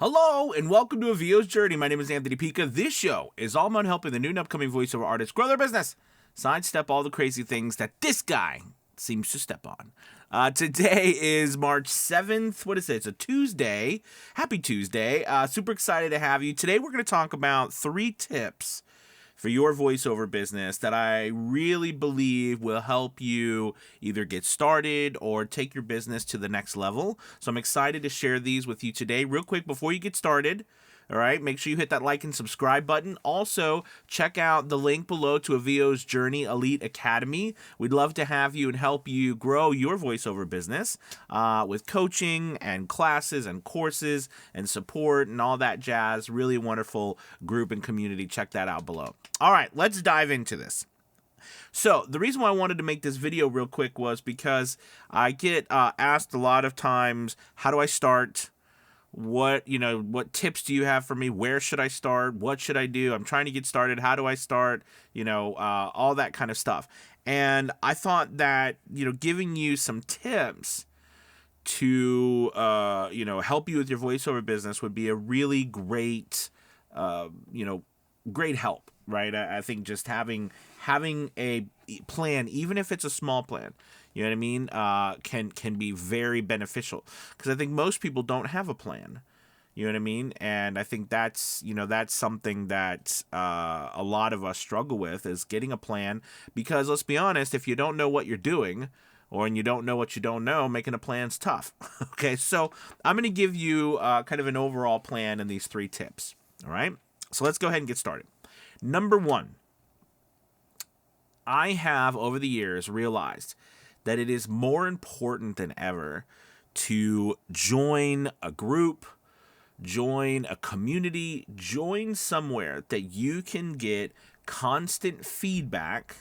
Hello and welcome to A VO's Journey. My name is Anthony Pica. This show is all about helping the new and upcoming voiceover artists grow their business, sidestep all the crazy things that this guy seems to step on. Today is March 7th. What is it? It's a Tuesday. Happy Tuesday. Super excited to have you. Today we're going to talk about 3 tips for your voiceover business that I really believe will help you either get started or take your business to the next level. So I'm excited to share these with you today. Real quick, before you get started, all right, make sure you hit that like and subscribe button. Also, check out the link below to A VO's Journey Elite Academy. We'd love to have you and help you grow your voiceover business with coaching and classes and courses and support and all that jazz. Really wonderful group and community. Check that out below. All right, let's dive into this. So the reason why I wanted to make this video real quick was because I get asked a lot of times, how do I start? What tips do you have for me? Where should I start? What should I do? I'm trying to get started. How do I start? All that kind of stuff. And I thought that, giving you some tips to, help you with your voiceover business would be a really great, great help, right? I think just having a plan, even if it's a small plan, you know what I mean, can be very beneficial, because I think most people don't have a plan. You know what I mean? And I think that's something that a lot of us struggle with, is getting a plan, because let's be honest, if you don't know what you're doing, or you don't know what you don't know, making a plan's tough. Okay, so I'm going to give you kind of an overall plan and these 3 tips. All right, so let's go ahead and get started. Number 1, I have over the years realized that it is more important than ever to join a group, join a community, join somewhere that you can get constant feedback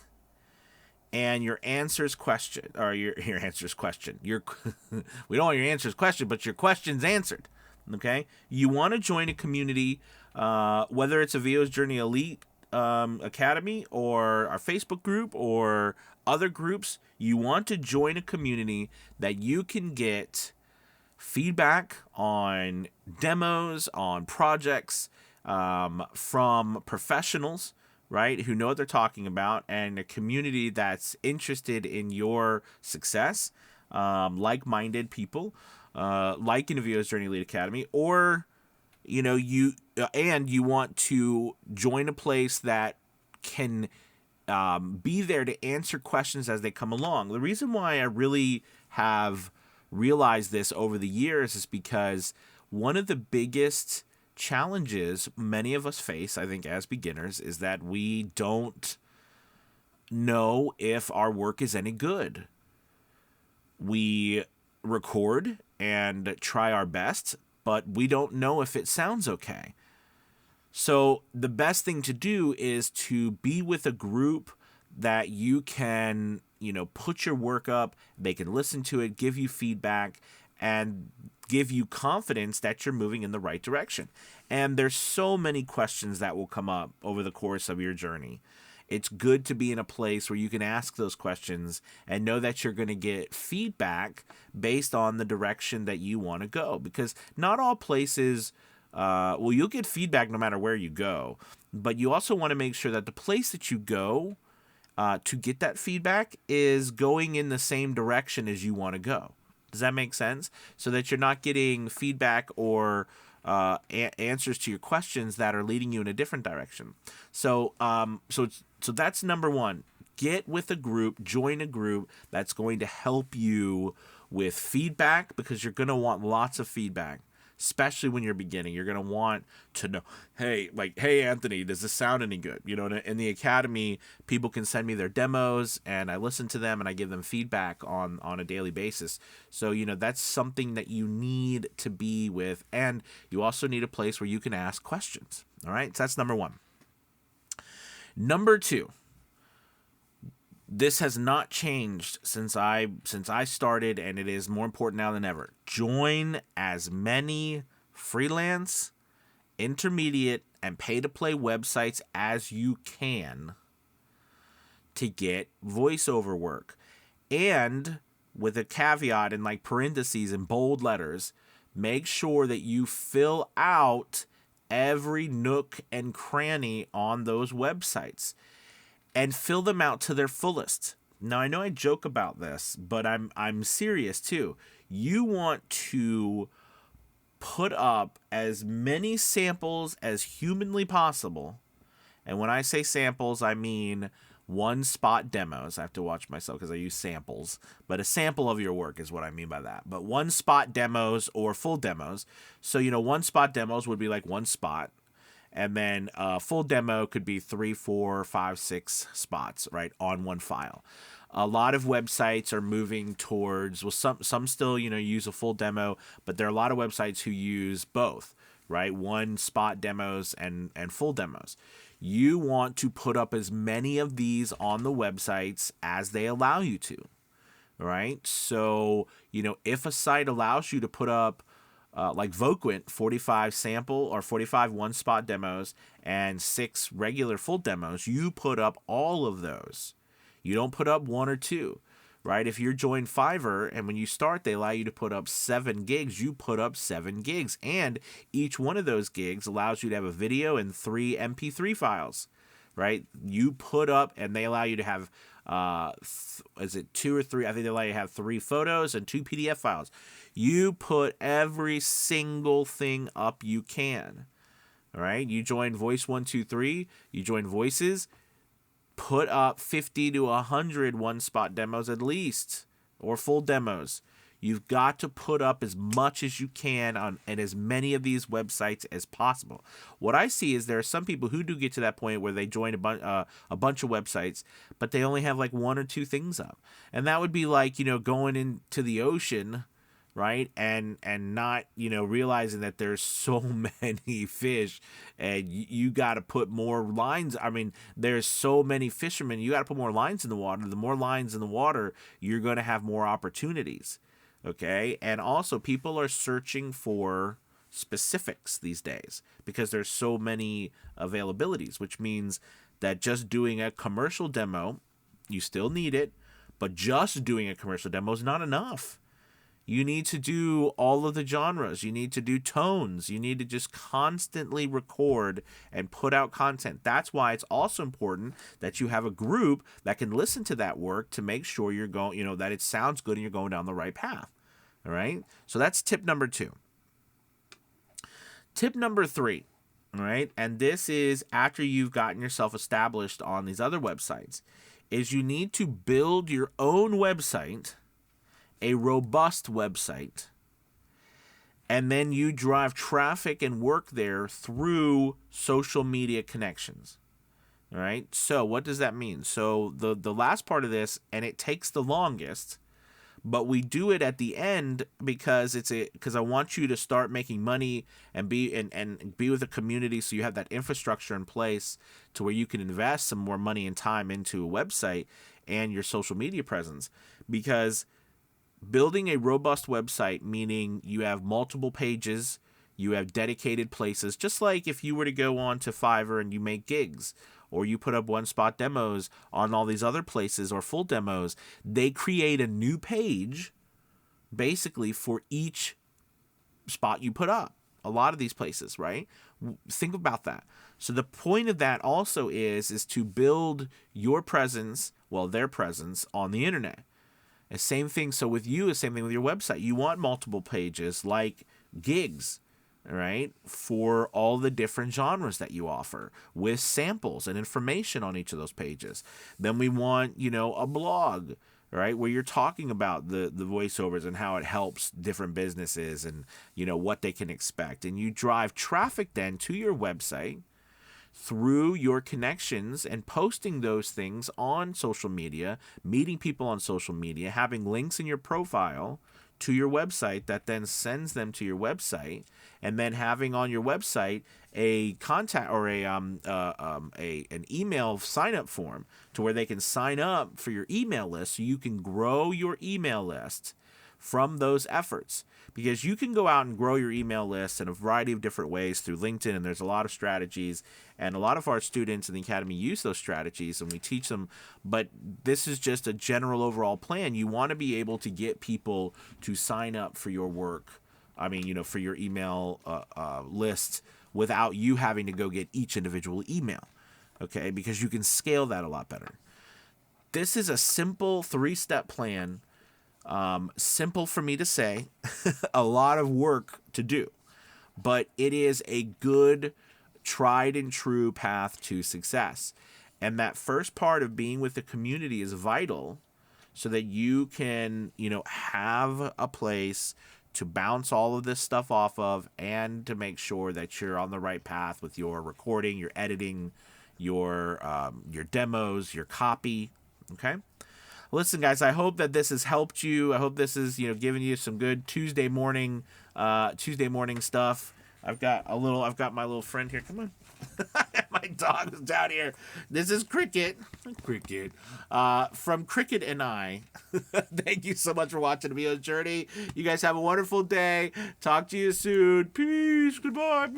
and your answers question, or your answers question. We don't want your answers question, but your questions answered. Okay? You want to join a community, whether it's a VO's Journey Elite Academy or our Facebook group or other groups. You want to join a community that you can get feedback on demos, on projects, from professionals, right, who know what they're talking about, and a community that's interested in your success, like-minded people, like in VO's Journey Elite Academy, or you want to join a place that can be there to answer questions as they come along. The reason why I really have realized this over the years is because one of the biggest challenges many of us face, I think, as beginners, is that we don't know if our work is any good. We record and try our best, but we don't know if it sounds okay. So the best thing to do is to be with a group that you can, put your work up, they can listen to it, give you feedback, and give you confidence that you're moving in the right direction. And there's so many questions that will come up over the course of your journey. It's good to be in a place where you can ask those questions and know that you're going to get feedback based on the direction that you want to go. Because not all places, you'll get feedback no matter where you go. But you also want to make sure that the place that you go to get that feedback is going in the same direction as you want to go. Does that make sense? So that you're not getting feedback or answers to your questions that are leading you in a different direction. So that's number 1. Get with a group, join a group that's going to help you with feedback, because you're going to want lots of feedback, especially when you're beginning. You're going to want to know, hey, Anthony, does this sound any good? In the academy, people can send me their demos and I listen to them and I give them feedback on a daily basis. So, that's something that you need to be with. And you also need a place where you can ask questions. All right. So that's number 1. Number 2, this has not changed since I started, and it is more important now than ever. Join as many freelance, intermediate, and pay-to-play websites as you can to get voiceover work. And with a caveat in parentheses in bold letters, make sure that you fill out every nook and cranny on those websites and fill them out to their fullest. Now I know I joke about this, but I'm serious too. You want to put up as many samples as humanly possible. And when I say samples, I mean one spot demos. I have to watch myself because I use samples, but a sample of your work is what I mean by that. But one spot demos or full demos. So, one spot demos would be like one spot. And then a full demo could be 3, 4, 5, 6 spots, right, on one file. A lot of websites are moving towards, well, some still, use a full demo, but there are a lot of websites who use both, right? One spot demos and full demos. You want to put up as many of these on the websites as they allow you to, right? So, if a site allows you to put up, like Voquent, 45 sample or 45 one-spot demos and 6 regular full demos, you put up all of those. You don't put up 1 or 2, right? If you're joined Fiverr and when you start, they allow you to put up 7 gigs, you put up 7 gigs. And each one of those gigs allows you to have a video and 3 MP3 files, right? You put up, and they allow you to have, is it 2 or 3? I think they allow you to have 3 photos and 2 PDF files. You put every single thing up you can, all right? You join Voice 123, you join Voices, put up 50 to 100 one-spot demos at least, or full demos. You've got to put up as much as you can on and as many of these websites as possible. What I see is there are some people who do get to that point where they join a bunch of websites, but they only have like 1 or 2 things up. And that would be like, going into the ocean, right? And not, realizing that there's so many fish and you got to put more lines. I mean, there's so many fishermen. You got to put more lines in the water. The more lines in the water, you're going to have more opportunities. Okay. And also people are searching for specifics these days because there's so many availabilities, which means that just doing a commercial demo, you still need it, but just doing a commercial demo is not enough. You need to do all of the genres. You need to do tones. You need to just constantly record and put out content. That's why it's also important that you have a group that can listen to that work to make sure you're going, that it sounds good and you're going down the right path. All right. So that's tip number 2. Tip number 3. All right. And this is after you've gotten yourself established on these other websites, is you need to build your own website, a robust website, and then you drive traffic and work there through social media connections. All right. So what does that mean? So the last part of this, and it takes the longest, but we do it at the end because because I want you to start making money and be with a community, so you have that infrastructure in place to where you can invest some more money and time into a website and your social media presence. Because building a robust website, meaning you have multiple pages, you have dedicated places, just like if you were to go on to Fiverr and you make gigs, or you put up one-spot demos on all these other places or full demos, they create a new page basically for each spot you put up. A lot of these places, right? Think about that. So the point of that also is to build your presence, their presence on the internet. The same thing. So with you, the same thing with your website. You want multiple pages like gigs, right, for all the different genres that you offer with samples and information on each of those pages. Then we want, a blog, right, where you're talking about the voiceovers and how it helps different businesses and, what they can expect. And you drive traffic then to your website through your connections and posting those things on social media, meeting people on social media, having links in your profile to your website that then sends them to your website, and then having on your website a contact or an email sign up form to where they can sign up for your email list, so you can grow your email list from those efforts. Because you can go out and grow your email list in a variety of different ways through LinkedIn, and there's a lot of strategies, and a lot of our students in the academy use those strategies and we teach them, but this is just a general overall plan. You want to be able to get people to sign up for your work for your email list without you having to go get each individual email. Okay, because you can scale that a lot better. This is a simple 3-step plan. Simple for me to say, a lot of work to do, but it is a good, tried and true path to success. And that first part of being with the community is vital so that you can, have a place to bounce all of this stuff off of and to make sure that you're on the right path with your recording, your editing, your demos, your copy. Okay. Listen, guys, I hope that this has helped you. I hope this is, giving you some good Tuesday morning stuff. I've got my little friend here. Come on. My dog is down here. This is Cricket. From Cricket and I. Thank you so much for watching the VO Journey. You guys have a wonderful day. Talk to you soon. Peace. Goodbye.